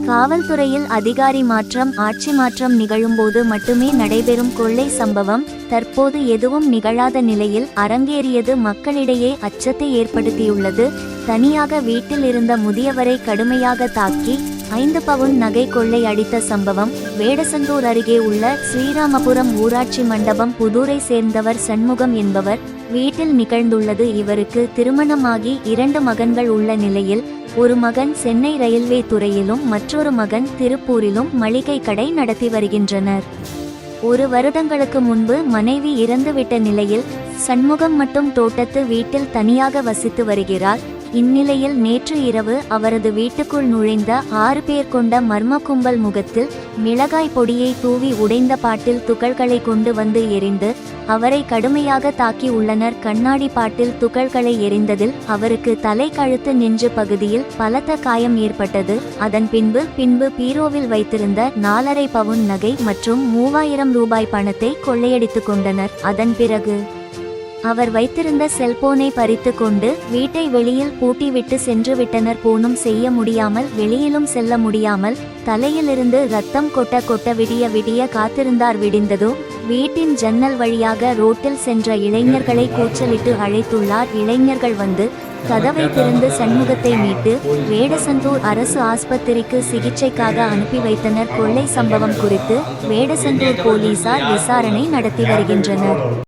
காவல்துறையில் அதிகாரி மாற்றம் ஆட்சி மாற்றம் நிகழும்போது மட்டுமே நடைபெறும் கொள்ளை சம்பவம் தற்போது எதுவும் நிகழாத நிலையில் அரங்கேறியது மக்களிடையே அச்சத்தை ஏற்படுத்தியுள்ளது. தனியாக வீட்டில் இருந்த முதியவரை கடுமையாக தாக்கி 5 பவுன் நகை கொள்ளை அடித்த சம்பவம் வேடசந்தூர் அருகே உள்ள ஸ்ரீராமபுரம் ஊராட்சி மண்டபம் புதூரை சேர்ந்தவர் சண்முகம் என்பவர் வீட்டில் நிகழ்ந்துள்ளது. இவருக்கு திருமணமாகி 2 மகன்கள் உள்ள நிலையில் ஒரு மகன் சென்னை ரயில்வே துறையிலும் மற்றொரு மகன் திருப்பூரிலும் மளிகை கடை நடத்தி வருகின்றனர். 1 வருடங்களுக்கு முன்பு மனைவி இறந்துவிட்ட நிலையில் சண்முகம் மட்டும் தோட்டத்து வீட்டில் தனியாக வசித்து வருகிறார். இந்நிலையில் நேற்று இரவு அவரது வீட்டுக்குள் நுழைந்த 6 பேர் கொண்ட மர்ம கும்பல் முகத்தில் மிளகாய் பொடியை தூவி உடைந்த பாட்டில் துகள்களை கொண்டு வந்து எரிந்து அவரை கடுமையாக தாக்கி உள்ளனர். கண்ணாடி பாட்டில் துகள்களை எரிந்ததில் அவருக்கு தலை கழுத்து நெஞ்சு பகுதியில் பலத்த காயம் ஏற்பட்டது. அதன் பின்பு பீரோவில் வைத்திருந்த 4.5 பவுன் நகை மற்றும் 3000 ரூபாய் பணத்தை கொள்ளையடித்து கொண்டனர். அதன் பிறகு அவர் வைத்திருந்த செல்போனை பறித்து கொண்டு வீட்டை வெளியில் பூட்டிவிட்டு சென்று விட்டனர். போனும் செய்ய முடியாமல் வெளியிலும் செல்ல முடியாமல் தலையிலிருந்து ரத்தம் கொட்ட விடிய காத்திருந்தார். விடிந்ததோ வீட்டின் ஜன்னல் வழியாக ரோட்டில் சென்ற இளைஞர்களை கூச்சலிட்டு அழைத்துள்ளார். இளைஞர்கள் வந்து கதவை திறந்து சண்முகத்தை மீட்டு வேடசந்தூர் அரசு ஆஸ்பத்திரிக்கு சிகிச்சைக்காக அனுப்பி வைத்தனர். கொள்ளை சம்பவம் குறித்து வேடசந்தூர் போலீசார் விசாரணை நடத்தி வருகின்றனர்.